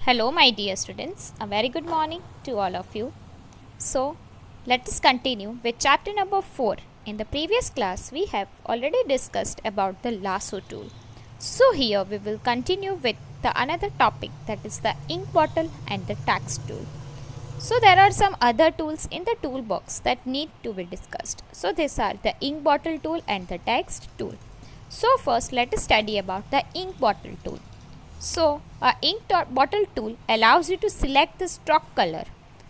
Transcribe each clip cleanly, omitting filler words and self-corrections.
Hello, my dear students. A very good morning to all of you. So, let us continue with chapter number 4. In the previous class, we have already discussed about the lasso tool. So, here we will continue with the another topic, that is the ink bottle and the text tool. So, there are some other tools in the toolbox that need to be discussed. So, these are the ink bottle tool and the text tool. So, first let us study about the ink bottle tool. So, a ink bottle tool allows you to select the stroke color.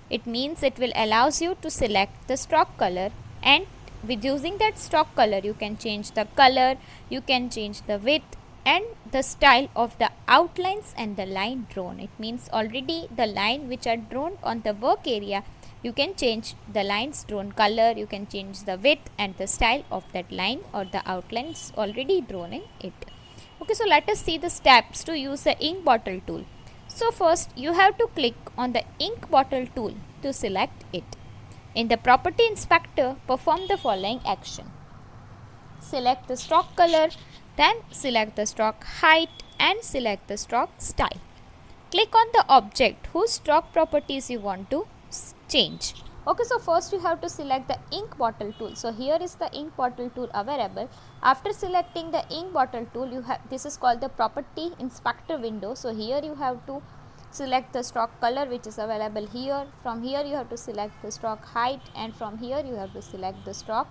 It means it will allows you to select the stroke color, and with using that stroke color you can change the color, you can change the width and the style of the outlines and the line drawn. It means already the line which are drawn on the work area, you can change the lines drawn color, you can change the width and the style of that line or the outlines already drawn in it. Okay, so let us see the steps to use the ink bottle tool. So first you have to click on the ink bottle tool to select it. In the property inspector, perform the following action. Select the stroke color, then select the stroke height and select the stroke style. Click on the object whose stroke properties you want to change. Okay, so first you have to select the ink bottle tool. So here is the ink bottle tool available. After selecting the ink bottle tool, you have, this is called the property inspector window. So here you have to select the stroke color which is available here. From here you have to select the stroke height, and from here you have to select the stroke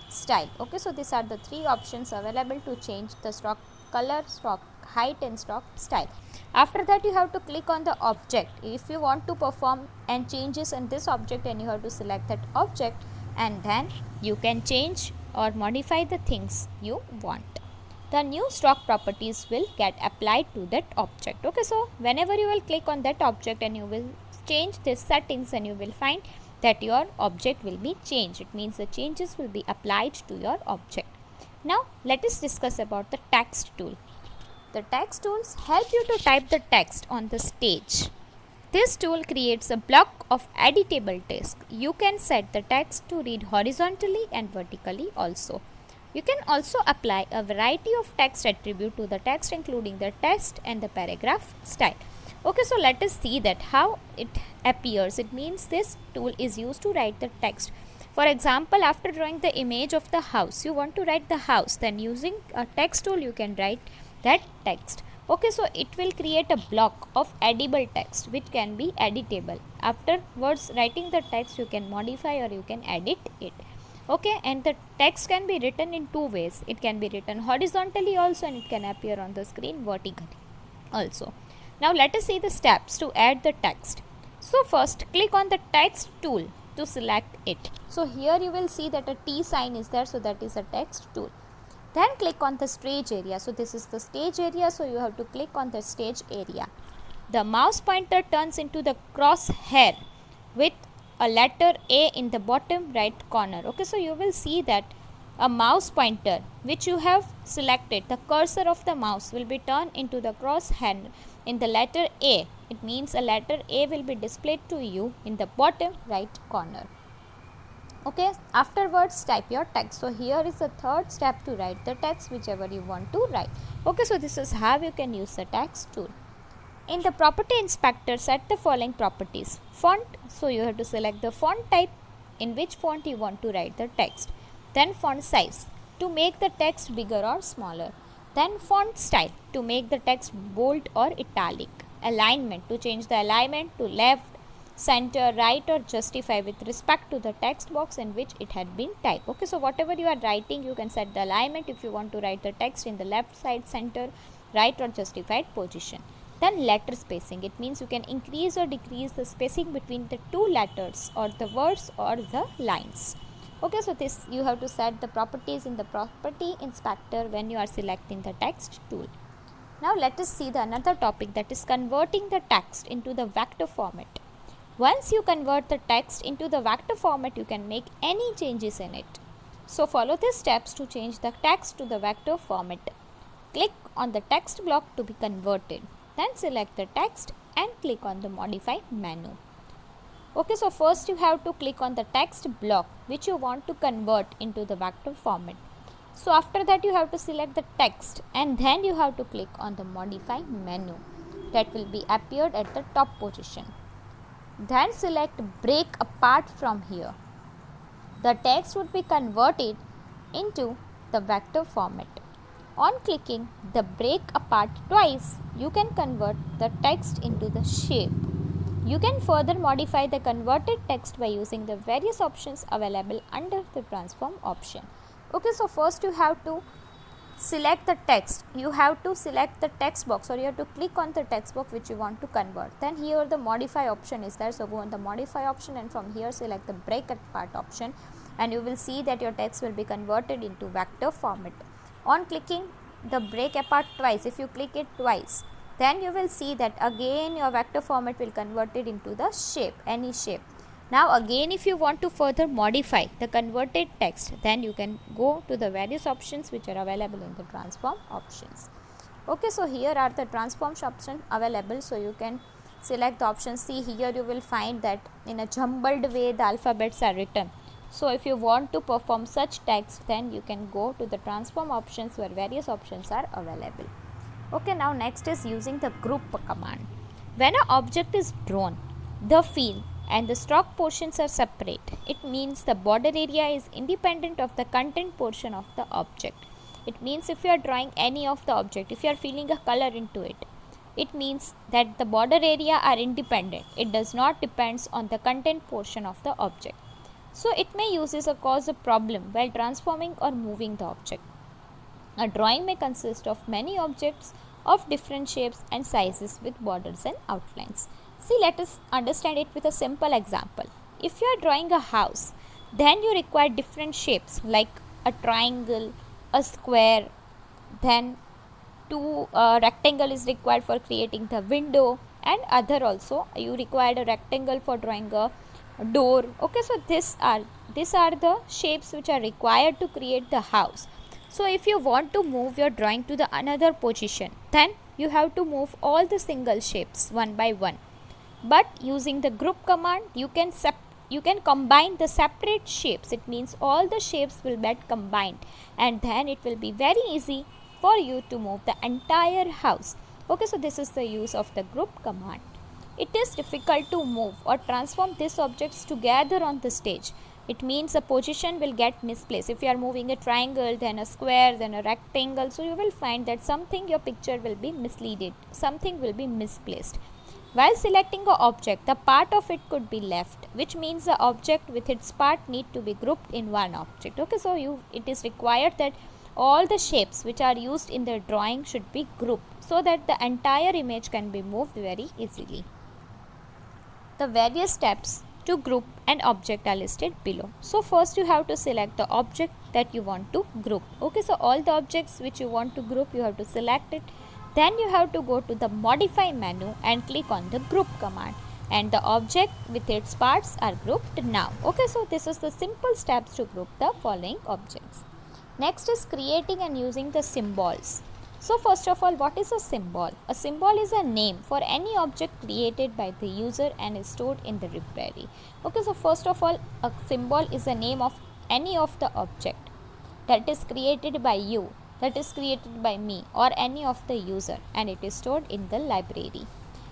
style. Okay, so these are the three options available to change the stroke color, stroke height and stroke style. After that you have to click on the object. If you want to perform and changes in this object, and you have to select that object, and then you can change or modify the things you want. The new stroke properties will get applied to that object. Okay, so whenever you will click on that object and you will change these settings, and you will find that your object will be changed. It means the changes will be applied to your object. Now let us discuss about the text tool. The text tools help you to type the text on the stage. This tool creates a block of editable text. You can set the text to read horizontally and vertically also. You can also apply a variety of text attribute to the text, including the text and the paragraph style. Okay, so let us see that how it appears. It means this tool is used to write the text. For example, after drawing the image of the house, you want to write the house, then using a text tool you can write that text. Okay, so it will create a block of edible text which can be editable. Afterwards, writing the text you can modify or you can edit it. Okay, and the text can be written in two ways. It can be written horizontally also, and it can appear on the screen vertically also. Now let us see the steps to add the text. So first click on the text tool to select it. So here you will see that a T sign is there, so that is a text tool. Then click on the stage area. So this is the stage area, so you have to click on the stage area. The mouse pointer turns into the crosshair with a letter A in the bottom right corner. Okay, so you will see that a mouse pointer which you have selected, the cursor of the mouse will be turned into the crosshair in the letter A. It means a letter A will be displayed to you in the bottom right corner. Okay, afterwards type your text. So here is the third step to write the text whichever you want to write. Okay, so this is how you can use the text tool. In the property inspector, set the following properties. Font, so you have to select the font type, in which font you want to write the text. Then font size, to make the text bigger or smaller. Then font style, to make the text bold or italic. Alignment, to change the alignment to left, center, right or justify with respect to the text box in which it had been typed. Okay, so whatever you are writing, you can set the alignment if you want to write the text in the left side, center, right or justified position. Then letter spacing, it means you can increase or decrease the spacing between the two letters or the words or the lines. Okay, so this you have to set the properties in the property inspector when you are selecting the text tool. Now let us see the another topic, that is converting the text into the vector format. Once you convert the text into the vector format, you can make any changes in it. So follow these steps to change the text to the vector format. Click on the text block to be converted. Then select the text and click on the modify menu. Okay, so first you have to click on the text block which you want to convert into the vector format. So after that you have to select the text, and then you have to click on the modify menu. that will be appeared at the top position. Then select break apart from here. The text would be converted into the vector format. On clicking the break apart twice, you can convert the text into the shape. You can further modify the converted text by using the various options available under the transform option. Okay, so first you have to select the text. You have to select the text box, or you have to click on the text box which you want to convert. Then here the modify option is there, so go on the modify option and from here select the break apart option, and you will see that your text will be converted into vector format. On clicking the break apart twice, if you click it twice, then you will see that again your vector format will convert it into the shape, any shape. Now again, if you want to further modify the converted text, then you can go to the various options which are available in the transform options. Okay, so here are the transform options available, so you can select the option. See here you will find that in a jumbled way the alphabets are written. So if you want to perform such text, then you can go to the transform options where various options are available. Okay, now next is using the group command. When an object is drawn, the fill and the stroke portions are separate. It means the border area is independent of the content portion of the object. It means if you are drawing any of the object, if you are filling a color into it, it means that the border area are independent. It does not depends on the content portion of the object. So it may uses or cause a problem while transforming or moving the object. A drawing may consist of many objects of different shapes and sizes with borders and outlines. See, let us understand it with a simple example. If you are drawing a house, then you require different shapes like a triangle, a square, then two rectangle is required for creating the window, and other also you required a rectangle for drawing a door. Okay, so these are the shapes which are required to create the house. So if you want to move your drawing to the another position, then you have to move all the single shapes one by one. But using the group command, you can combine the separate shapes. It means all the shapes will get combined, and then it will be very easy for you to move the entire house. Okay, so this is the use of the group command. It is difficult to move or transform these objects together on the stage. It means a position will get misplaced. If you are moving a triangle, then a square, then a rectangle, so you will find that your picture will be misleaded. Something will be misplaced. While selecting an object, the part of it could be left, which means the object with its part need to be grouped in one object. Okay, so it is required that all the shapes which are used in the drawing should be grouped so that the entire image can be moved very easily. The various steps to group an object are listed below. So first you have to select the object that you want to group. Okay, so all the objects which you want to group, you have to select it. Then you have to go to the modify menu and click on the group command, and the object with its parts are grouped now. Okay, so this is the simple steps to group the following objects. Next is creating and using the symbols. So first of all, what is a symbol? A symbol is a name for any object created by the user and is stored in the library. Okay, so first of all, a symbol is a name of any of the object that is created by you, that is created by me, or any of the user, and it is stored in the library.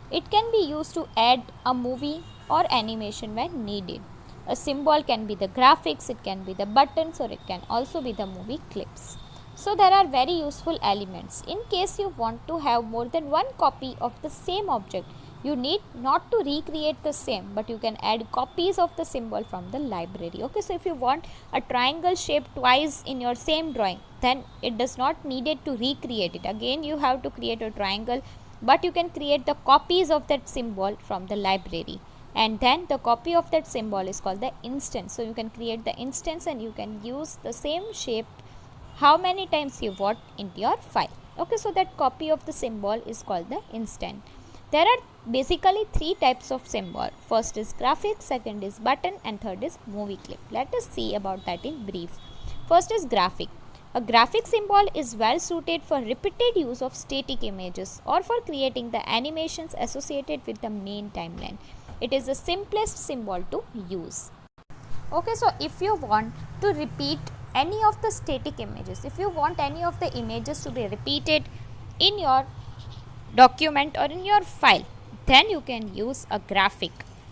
It can be used to add a movie or animation when needed. A symbol can be the graphics, it can be the buttons, or it can also be the movie clips. So there are very useful elements. In case you want to have more than one copy of the same object, you need not to recreate the same, but you can add copies of the symbol from the library. Okay, so if you want a triangle shape twice in your same drawing, then it does not needed to recreate it. Again, you have to create a triangle, but you can create the copies of that symbol from the library. And then the copy of that symbol is called the instance. So you can create the instance and you can use the same shape how many times you want into your file. Okay, so that copy of the symbol is called the instant. There are basically three types of symbol. First is graphic, second is button, and third is movie clip. Let us see about that in brief. First is graphic. A graphic symbol is well suited for repeated use of static images or for creating the animations associated with the main timeline. It is the simplest symbol to use. Okay, so if you want to repeat any of the static images, if you want any of the images to be repeated in your document or in your file, then you can use a graphic.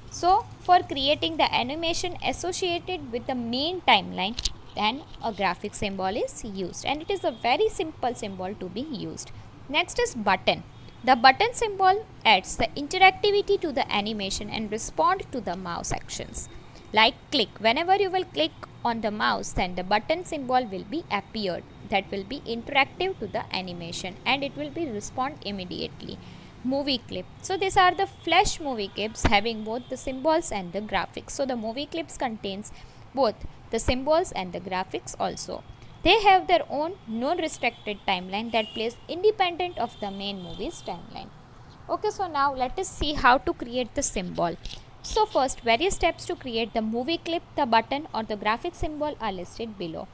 So for creating the animation associated with the main timeline, then a graphic symbol is used, and it is a very simple symbol to be used. Next is button. The button symbol adds the interactivity to the animation and respond to the mouse actions. Like click, whenever you will click on the mouse, then the button symbol will be appeared, that will be interactive to the animation and it will be respond immediately. Movie clip, so these are the flash movie clips having both the symbols and the graphics. So the movie clips contains both the symbols and the graphics also. They have their own non-restricted timeline that plays independent of the main movie's timeline. Okay, so now let us see how to create the symbol. So first, various steps to create the movie clip, the button or the graphic symbol are listed below.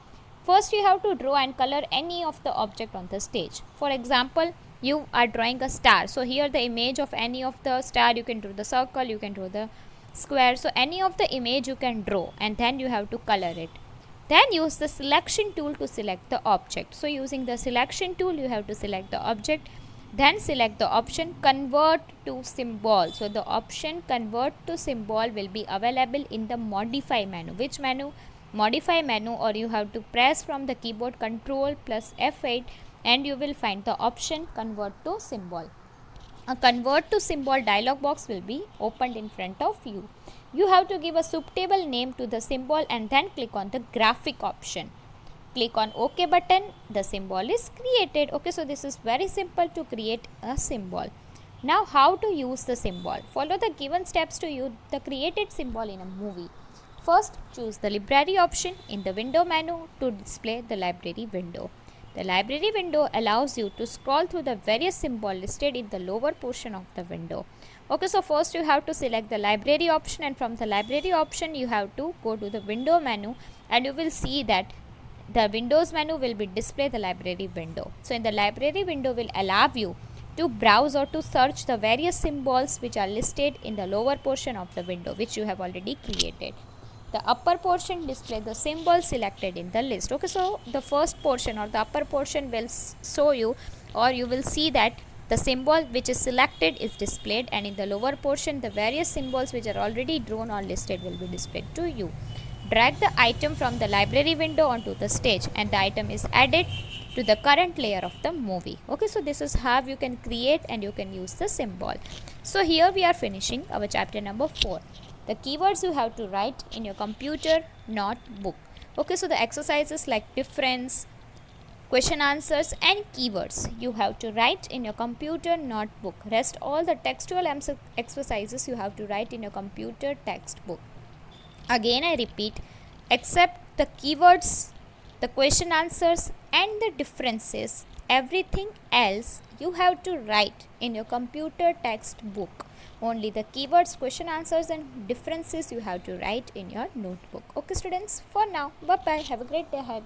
First, you have to draw and color any of the object on the stage. For example, you are drawing a star. So here the image of any of the star, you can draw the circle, you can draw the square. So any of the image you can draw and then you have to color it. Then use the selection tool to select the object. So using the selection tool, you have to select the object. Then select the option convert to symbol. So the option convert to symbol will be available in the modify menu. Which menu? Modify menu, or you have to press from the keyboard Ctrl plus F8 and you will find the option convert to symbol. A convert to symbol dialog box will be opened in front of you. You have to give a suitable name to the symbol and then click on the graphic option. Click on OK button, the symbol is created. Okay, so this is very simple to create a symbol. Now how to use the symbol? Follow the given steps to use the created symbol in a movie. First, choose the library option in the window menu to display the library window. The library window allows you to scroll through the various symbols listed in the lower portion of the window. Okay, so first you have to select the library option, and from the library option you have to go to the window menu and you will see that the Windows menu will be display the library window. So in the library window will allow you to browse or to search the various symbols which are listed in the lower portion of the window which you have already created. The upper portion display the symbol selected in the list. Okay, so the first portion or the upper portion will show you, or you will see that the symbol which is selected is displayed, and in the lower portion the various symbols which are already drawn or listed will be displayed to you. Drag the item from the library window onto the stage and the item is added to the current layer of the movie. Okay, so this is how you can create and you can use the symbol. So here we are finishing our chapter number 4. The keywords you have to write in your computer notebook. Okay, so the exercises like difference, question answers and keywords you have to write in your computer notebook. Rest all the textual exercises you have to write in your computer textbook. Again I repeat, except the keywords, the question answers and the differences, everything else you have to write in your computer textbook. Only the keywords, question answers and differences you have to write in your notebook. Okay students, for now, bye bye, have a great day ahead.